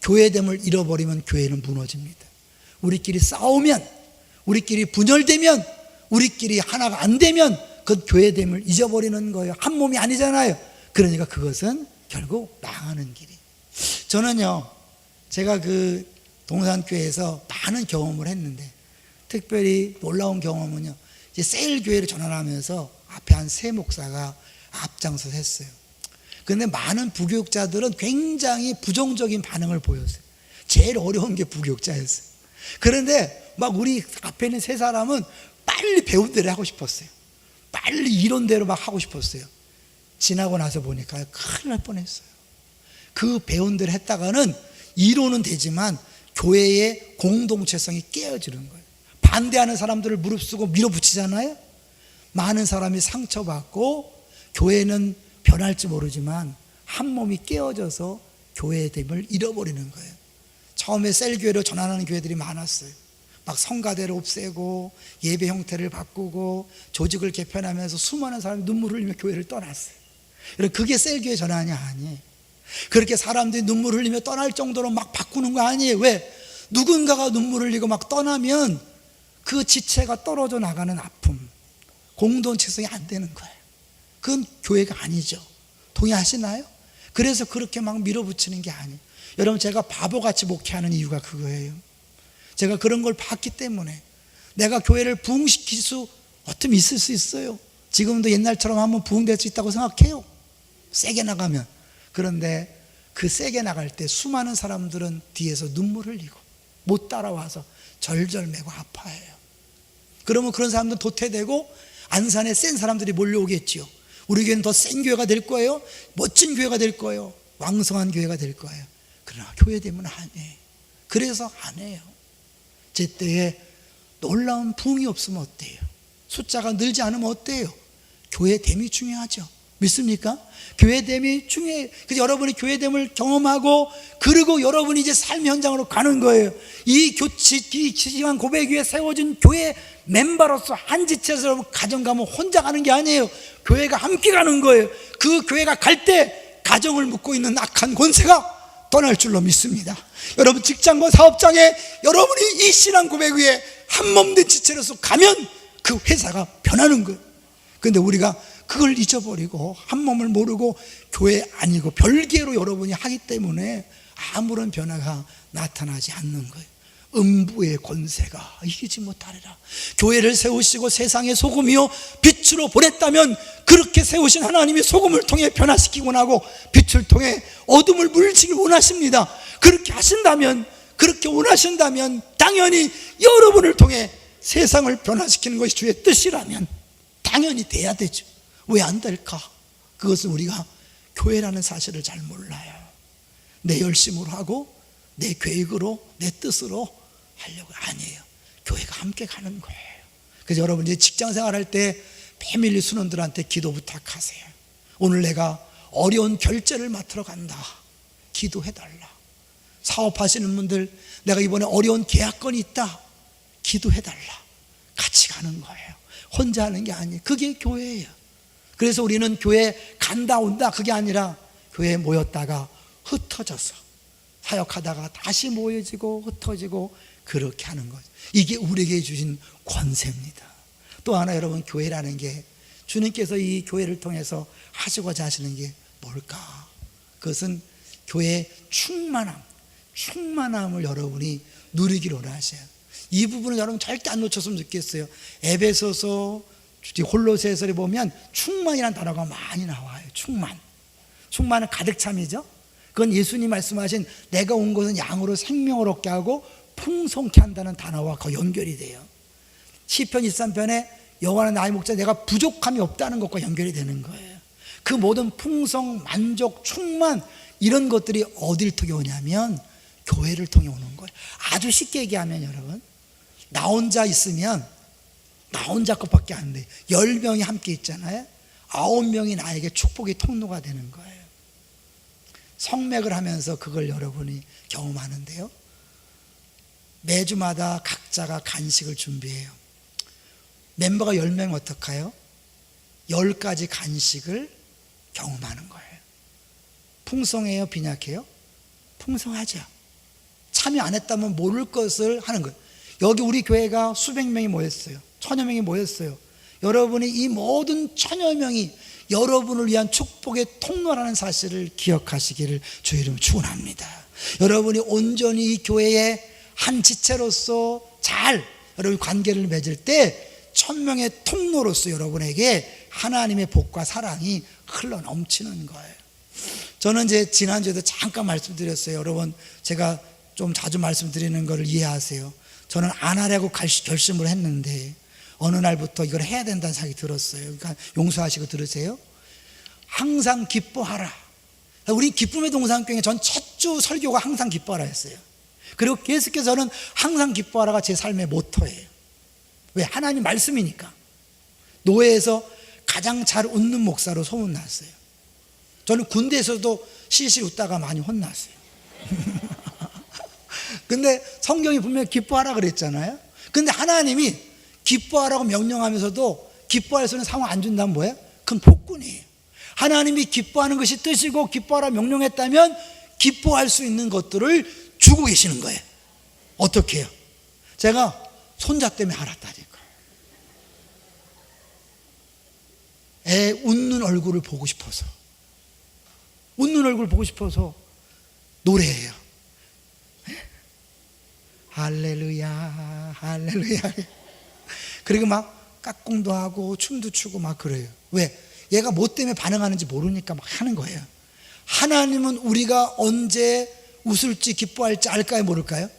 교회됨을 잃어버리면 교회는 무너집니다. 우리끼리 싸우면, 우리끼리 분열되면, 우리끼리 하나가 안 되면 그 교회됨을 잊어버리는 거예요. 한 몸이 아니잖아요. 그러니까 그것은 결국 망하는 길이에요. 저는요, 제가 그 동산교회에서 많은 경험을 했는데 특별히 놀라운 경험은요, 이제 세일교회를 전환하면서 앞에 한 3 목사가 앞장서서 했어요. 그런데 많은 부교육자들은 굉장히 부정적인 반응을 보였어요. 제일 어려운 게 부교육자였어요. 그런데 막 우리 앞에 있는 3 사람은 빨리 배운 대로 하고 싶었어요. 빨리 이론대로 막 하고 싶었어요. 지나고 나서 보니까 큰일 날 뻔했어요. 그 배운 대로 했다가는 이론은 되지만 교회의 공동체성이 깨어지는 거예요. 반대하는 사람들을 무릅쓰고 밀어붙이잖아요. 많은 사람이 상처받고 교회는 변할지 모르지만 한 몸이 깨어져서 교회됨을 잃어버리는 거예요. 처음에 셀교회로 전환하는 교회들이 많았어요. 막 성가대를 없애고 예배 형태를 바꾸고 조직을 개편하면서 수많은 사람이 눈물을 흘리며 교회를 떠났어요. 그게 셀교회 전환이 아니에요. 그렇게 사람들이 눈물 흘리며 떠날 정도로 막 바꾸는 거 아니에요. 왜? 누군가가 눈물 흘리고 막 떠나면 그 지체가 떨어져 나가는 아픔, 공동체성이 안 되는 거예요. 그건 교회가 아니죠. 동의하시나요? 그래서 그렇게 막 밀어붙이는 게 아니에요. 여러분, 제가 바보같이 목회하는 이유가 그거예요. 제가 그런 걸 봤기 때문에 내가 교회를 부흥시킬 수 어쩜 있을 수 있어요. 지금도 옛날처럼 한번 부흥될 수 있다고 생각해요. 세게 나가면. 그런데 그 세게 나갈 때 수많은 사람들은 뒤에서 눈물 흘리고 못 따라와서 절절매고 아파해요. 그러면 그런 사람들은 도태되고 안산에 센 사람들이 몰려오겠지요. 우리 교회는 더 센 교회가 될 거예요. 멋진 교회가 될 거예요. 왕성한 교회가 될 거예요. 그러나 교회되면 안 해요. 그래서 안 해요. 제때에 놀라운 부흥이 없으면 어때요? 숫자가 늘지 않으면 어때요? 교회됨이 중요하죠. 믿습니까? 교회됨이 중요해요. 그래서 여러분이 교회됨을 경험하고 그리고 여러분이 이제 삶의 현장으로 가는 거예요. 이 지지만 고백위에 세워진 교회 멤버로서 한 지체에서 여러분 가정 가면 혼자 가는 게 아니에요. 교회가 함께 가는 거예요. 그 교회가 갈 때 가정을 묶고 있는 악한 권세가 떠날 줄로 믿습니다. 여러분 직장과 사업장에 여러분이 이 신앙 고백 위에 한 몸 된 지체로서 가면 그 회사가 변하는 거예요. 그런데 우리가 그걸 잊어버리고 한 몸을 모르고 교회 아니고 별개로 여러분이 하기 때문에 아무런 변화가 나타나지 않는 거예요. 음부의 권세가 이기지 못하리라. 교회를 세우시고 세상의 소금이요 빛으로 보냈다면 그렇게 세우신 하나님이 소금을 통해 변화시키고 나고 빛을 통해 어둠을 물리치길 원하십니다. 그렇게 하신다면, 그렇게 원하신다면 당연히 여러분을 통해 세상을 변화시키는 것이 주의 뜻이라면 당연히 돼야 되죠. 왜 안 될까? 그것은 우리가 교회라는 사실을 잘 몰라요. 내 열심으로 하고 내 계획으로 내 뜻으로 하려고 아니에요. 교회가 함께 가는 거예요. 그래서 여러분 이제 직장 생활할 때 패밀리 순원들한테 기도 부탁하세요. 오늘 내가 어려운 결제를 맡으러 간다. 기도해달라. 사업하시는 분들 내가 이번에 어려운 계약건이 있다. 기도해달라. 같이 가는 거예요. 혼자 하는 게 아니에요. 그게 교회예요. 그래서 우리는 교회 간다 온다 그게 아니라 교회에 모였다가 흩어져서 사역하다가 다시 모여지고 흩어지고 그렇게 하는 거죠. 이게 우리에게 주신 권세입니다. 또 하나 여러분 교회라는 게 주님께서 이 교회를 통해서 하시고자 하시는 게 뭘까? 그것은 교회의 충만함을 여러분이 누리기로 하셔요. 이 부분은 여러분 절대 안 놓쳤으면 좋겠어요. 에베소서 홀로새서에 보면 충만이라는 단어가 많이 나와요. 충만은 가득 참이죠. 그건 예수님 말씀하신 내가 온 것은 양으로 생명을 얻게 하고 풍성케 한다는 단어와 거의 연결이 돼요. 시편 23편에 여호와는 나의 목자 내가 부족함이 없다는 것과 연결이 되는 거예요. 그 모든 풍성, 만족, 충만 이런 것들이 어디를 통해 오냐면 교회를 통해 오는 거예요. 아주 쉽게 얘기하면 여러분 나 혼자 있으면 나 혼자 것밖에 안 돼. 10명이 함께 있잖아요. 9명이 나에게 축복의 통로가 되는 거예요. 성맥을 하면서 그걸 여러분이 경험하는데요. 매주마다 각자가 간식을 준비해요. 멤버가 10명 어떡해요? 10가지 간식을 경험하는 거예요. 풍성해요? 빈약해요? 풍성하죠. 참여 안 했다면 모를 것을 하는 거예요. 여기 우리 교회가 수백 명이 모였어요. 1000여 명이 모였어요. 여러분이 이 모든 1000여 명이 여러분을 위한 축복의 통로라는 사실을 기억하시기를 주의 이름으로 축원합니다. 여러분이 온전히 이 교회의 한 지체로서 잘 여러분 관계를 맺을 때 1000명의 통로로서 여러분에게 하나님의 복과 사랑이 흘러 넘치는 거예요. 저는 이제 지난주에도 잠깐 말씀드렸어요. 여러분 제가 좀 자주 말씀드리는 것을 이해하세요. 저는 안 하려고 결심을 했는데 어느 날부터 이걸 해야 된다는 생각이 들었어요. 그러니까 용서하시고 들으세요. 항상 기뻐하라. 우리 기쁨의 동산교회 전 첫 주 설교가 항상 기뻐하라 했어요. 그리고 계속해서 저는 항상 기뻐하라가 제 삶의 모토예요. 왜? 하나님 말씀이니까. 노예에서 가장 잘 웃는 목사로 소문났어요. 저는 군대에서도 실실 웃다가 많이 혼났어요. 근데 성경이 분명히 기뻐하라 그랬잖아요. 근데 하나님이 기뻐하라고 명령하면서도 기뻐할 수 있는 상황 안 준다면 뭐예요? 그건 복군이에요. 하나님이 기뻐하는 것이 뜻이고 기뻐하라 명령했다면 기뻐할 수 있는 것들을 주고 계시는 거예요. 어떻게 해요? 제가 손자 때문에 알았다니까. 애 웃는 얼굴을 보고 싶어서 노래해요. 할렐루야 할렐루야. 그리고 막 깍공도 하고 춤도 추고 막 그래요. 왜? 얘가 뭐 때문에 반응하는지 모르니까 막 하는 거예요. 하나님은 우리가 언제 웃을지 기뻐할지 알까요, 모를까요?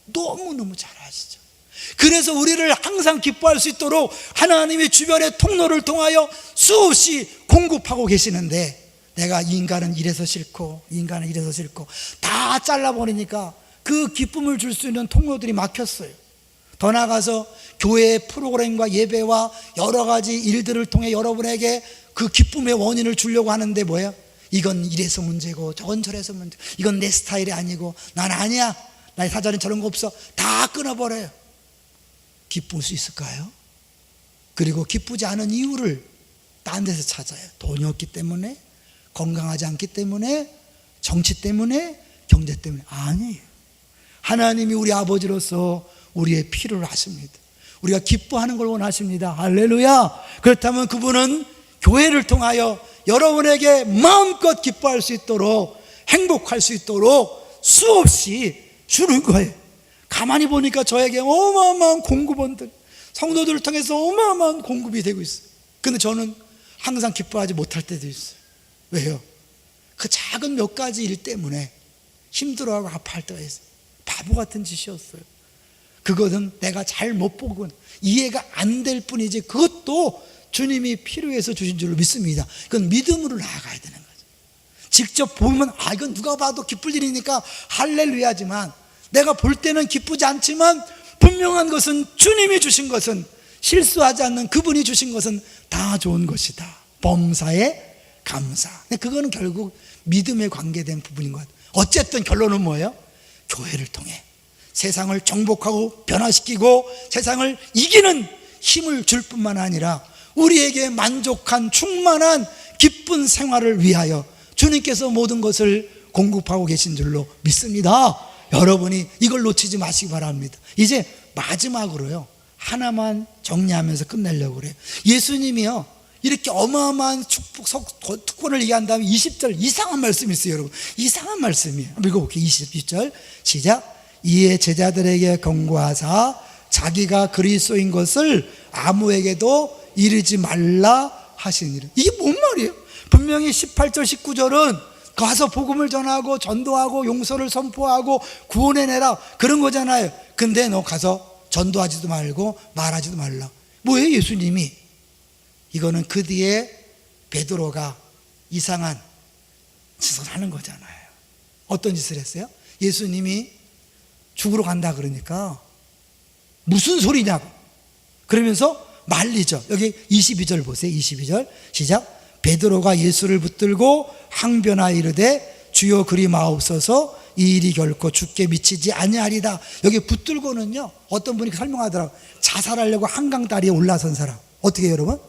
너무너무 잘 아시죠. 그래서 우리를 항상 기뻐할 수 있도록 하나님이 주변의 통로를 통하여 수없이 공급하고 계시는데, 내가 이 인간은 이래서 싫고 이 인간은 이래서 싫고 다 잘라버리니까 그 기쁨을 줄 수 있는 통로들이 막혔어요. 더 나아가서 교회의 프로그램과 예배와 여러 가지 일들을 통해 여러분에게 그 기쁨의 원인을 주려고 하는데 뭐예요? 이건 이래서 문제고 저건 저래서 문제, 이건 내 스타일이 아니고 난 아니야, 나의 사전에 저런 거 없어, 다 끊어버려요. 기쁠 수 있을까요? 그리고 기쁘지 않은 이유를 딴 데서 찾아요. 돈이 없기 때문에, 건강하지 않기 때문에, 정치 때문에, 경제 때문에. 아니에요. 하나님이 우리 아버지로서 우리의 필요를 아십니다. 우리가 기뻐하는 걸 원하십니다. 할렐루야. 그렇다면 그분은 교회를 통하여 여러분에게 마음껏 기뻐할 수 있도록, 행복할 수 있도록 수없이 주는 거예요. 가만히 보니까 저에게 어마어마한 공급원들, 성도들을 통해서 어마어마한 공급이 되고 있어요. 근데 저는 항상 기뻐하지 못할 때도 있어요. 왜요? 그 작은 몇 가지 일 때문에 힘들어하고 아파할 때가 있어요. 바보 같은 짓이었어요. 그것은 내가 잘 못 보고 이해가 안 될 뿐이지, 그것도 주님이 필요해서 주신 줄로 믿습니다. 그건 믿음으로 나아가야 되는 거죠. 직접 보면 이건 누가 봐도 기쁠 일이니까 할렐루야지만, 내가 볼 때는 기쁘지 않지만 분명한 것은 주님이 주신 것은, 실수하지 않는 그분이 주신 것은 다 좋은 것이다. 범사에 감사. 그거는 결국 믿음에 관계된 부분인 것 같아요. 어쨌든 결론은 뭐예요? 교회를 통해 세상을 정복하고 변화시키고 세상을 이기는 힘을 줄 뿐만 아니라 우리에게 만족한 충만한 기쁜 생활을 위하여 주님께서 모든 것을 공급하고 계신 줄로 믿습니다. 여러분이 이걸 놓치지 마시기 바랍니다. 이제 마지막으로요, 하나만 정리하면서 끝내려고 그래요. 예수님이요, 이렇게 어마어마한 축복, 특권을 얘기한 다음에 20절 이상한 말씀이 있어요. 여러분, 이상한 말씀이에요. 한번 읽어볼게요. 22절 시작. 이에 제자들에게 경고하사 자기가 그리스도인 것을 아무에게도 이르지 말라 하시니라. 이게 뭔 말이에요? 분명히 18절 19절은 가서 복음을 전하고 전도하고 용서를 선포하고 구원해내라 그런 거잖아요. 근데 너 가서 전도하지도 말고 말하지도 말라. 뭐예요? 예수님이 이거는 그 뒤에 베드로가 이상한 짓을 하는 거잖아요. 어떤 짓을 했어요? 예수님이 죽으러 간다 그러니까 무슨 소리냐고 그러면서 말리죠. 여기 22절 보세요. 22절 시작. 베드로가 예수를 붙들고 항변하여 이르되 주여 그리 마옵소서, 이 일이 결코 죽게 미치지 아니하리다. 여기 붙들고는요, 어떤 분이 설명하더라고요. 자살하려고 한강 다리에 올라선 사람 어떻게 해요, 여러분?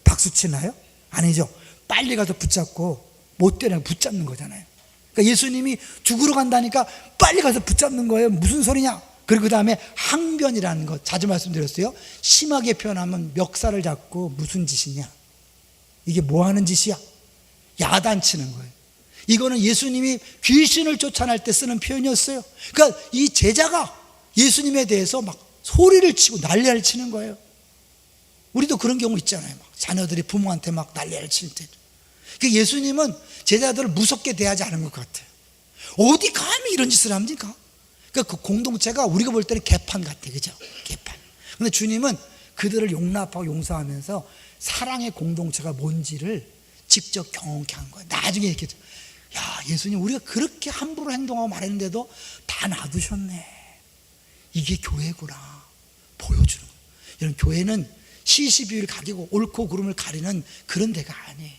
박수 치나요? 아니죠. 빨리 가서 붙잡고 못 되면 붙잡는 거잖아요. 그러니까 예수님이 죽으러 간다니까 빨리 가서 붙잡는 거예요. 무슨 소리냐? 그리고 그 다음에 항변이라는 것 자주 말씀드렸어요. 심하게 표현하면 멱살을 잡고 무슨 짓이냐? 이게 뭐 하는 짓이야? 야단치는 거예요. 이거는 예수님이 귀신을 쫓아낼 때 쓰는 표현이었어요. 그러니까 이 제자가 예수님에 대해서 막 소리를 치고 난리를 치는 거예요. 우리도 그런 경우 있잖아요. 막 자녀들이 부모한테 막 난리를 칠 때. 그러니까 예수님은 제자들을 무섭게 대하지 않은 것 같아요. 어디 감히 이런 짓을 합니까? 그러니까 그 공동체가 우리가 볼 때는 개판 같아, 그죠? 개판. 근데 주님은 그들을 용납하고 용서하면서 사랑의 공동체가 뭔지를 직접 경험케 한 거예요. 나중에 이렇게, 야, 예수님 우리가 그렇게 함부로 행동하고 말했는데도 다 놔두셨네. 이게 교회구나. 보여주는 거예요. 여러분, 교회는 시시비를 가리고 옳고 그름을 가리는 그런 데가 아니에요.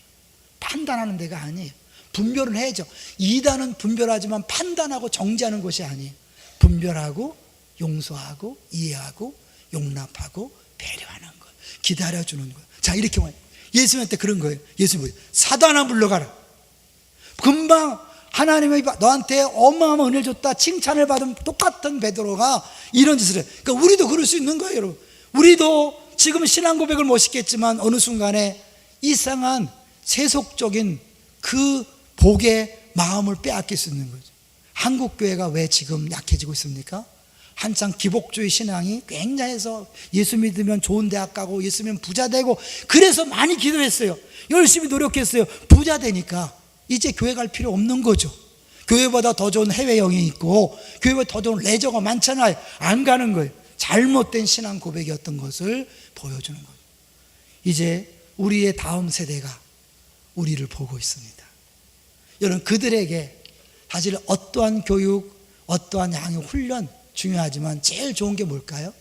판단하는 데가 아니에요. 분별은 해야죠. 이단은 분별하지만 판단하고 정죄하는 것이 아니에요. 분별하고 용서하고 이해하고 용납하고 배려하는 것, 기다려주는 것. 자, 이렇게 와요. 예수님한테 그런 거예요. 예수님, 사단아 물러가라. 금방 하나님이 너한테 어마어마한 은혜를 줬다 칭찬을 받은 똑같은 베드로가 이런 짓을 해요. 그러니까 우리도 그럴 수 있는 거예요, 여러분. 우리도 지금 신앙 고백을 멋있겠지만 어느 순간에 이상한 세속적인 그 복의 마음을 빼앗길 수 있는 거죠. 한국교회가 왜 지금 약해지고 있습니까? 한창 기복주의 신앙이 굉장해서 예수 믿으면 좋은 대학 가고 예수 믿으면 부자 되고, 그래서 많이 기도했어요. 열심히 노력했어요. 부자 되니까 이제 교회 갈 필요 없는 거죠. 교회보다 더 좋은 해외 여행이 있고 교회보다 더 좋은 레저가 많잖아요. 안 가는 거예요. 잘못된 신앙 고백이었던 것을 보여주는 거예요. 이제 우리의 다음 세대가 우리를 보고 있습니다. 여러분, 그들에게 사실 어떠한 교육, 어떠한 양육, 훈련 중요하지만 제일 좋은 게 뭘까요?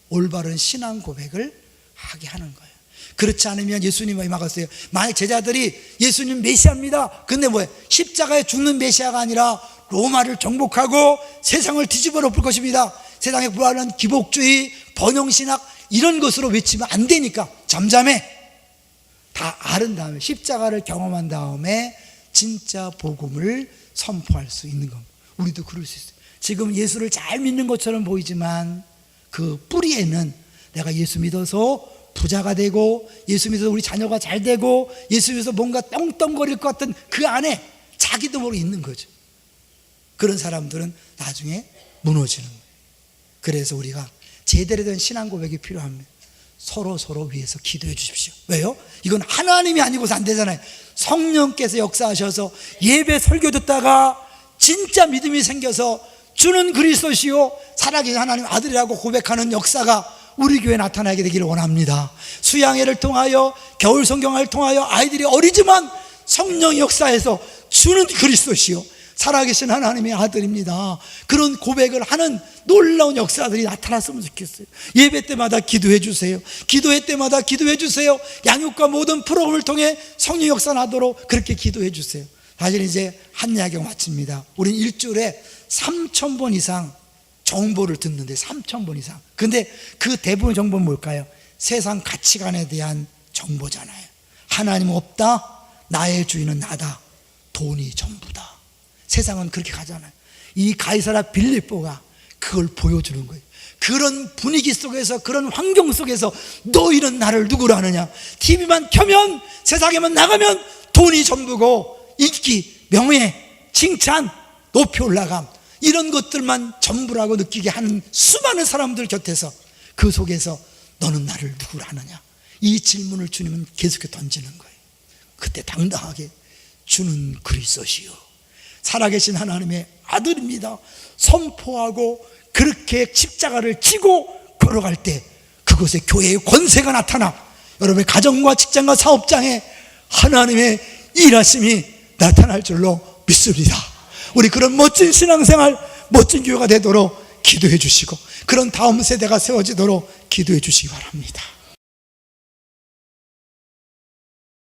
올바른 신앙 고백을 하게 하는 거예요. 그렇지 않으면 예수님이 막았어요. 만약 제자들이 예수님 메시아입니다. 근데 뭐예요? 십자가에 죽는 메시아가 아니라 로마를 정복하고 세상을 뒤집어 엎을 것입니다. 세상에 부활한 기복주의, 번영신학 이런 것으로 외치면 안 되니까 잠잠해. 다 아는 다음에 십자가를 경험한 다음에 진짜 복음을 선포할 수 있는 겁니다. 우리도 그럴 수 있어요. 지금 예수를 잘 믿는 것처럼 보이지만 그 뿌리에는 내가 예수 믿어서 부자가 되고 예수 믿어서 우리 자녀가 잘 되고 예수 믿어서 뭔가 떵떵거릴 것 같은 그 안에 자기도 모르게 있는 거죠. 그런 사람들은 나중에 무너지는 거예요. 그래서 우리가 제대로 된 신앙 고백이 필요합니다. 서로 위해서 기도해 주십시오. 왜요? 이건 하나님이 아니고서 안 되잖아요. 성령께서 역사하셔서 예배 설교 듣다가 진짜 믿음이 생겨서 주는 그리스도시요 살아계신 하나님 아들이라고 고백하는 역사가 우리 교회에 나타나게 되기를 원합니다. 수양회를 통하여, 겨울 성경을 통하여 아이들이 어리지만 성령 역사에서 주는 그리스도시요 살아계신 하나님의 아들입니다. 그런 고백을 하는 놀라운 역사들이 나타났으면 좋겠어요. 예배 때마다 기도해 주세요. 기도회 때마다 기도해 주세요. 양육과 모든 프로그램을 통해 성령 역사 나도록 그렇게 기도해 주세요. 사실 이제 한 야경 마칩니다. 우린 일주일에 3,000번 이상 정보를 듣는데 3,000번 이상. 근데 그 대부분의 정보는 뭘까요? 세상 가치관에 대한 정보잖아요. 하나님 없다, 나의 주인은 나다, 돈이 전부다. 세상은 그렇게 가잖아요. 이 가이사라 빌립보가 그걸 보여주는 거예요. 그런 분위기 속에서, 그런 환경 속에서 너희는 나를 누구로 아느냐? TV만 켜면, 세상에만 나가면 돈이 전부고 인기, 명예, 칭찬, 높이 올라감, 이런 것들만 전부라고 느끼게 하는 수많은 사람들 곁에서, 그 속에서 너는 나를 누구로 아느냐? 이 질문을 주님은 계속해 던지는 거예요. 그때 당당하게 주는 그리스도시요 살아계신 하나님의 아들입니다 선포하고 그렇게 십자가를 지고 걸어갈 때 그곳에 교회의 권세가 나타나 여러분의 가정과 직장과 사업장에 하나님의 일하심이 나타날 줄로 믿습니다. 우리 그런 멋진 신앙생활, 멋진 교회가 되도록 기도해 주시고 그런 다음 세대가 세워지도록 기도해 주시기 바랍니다.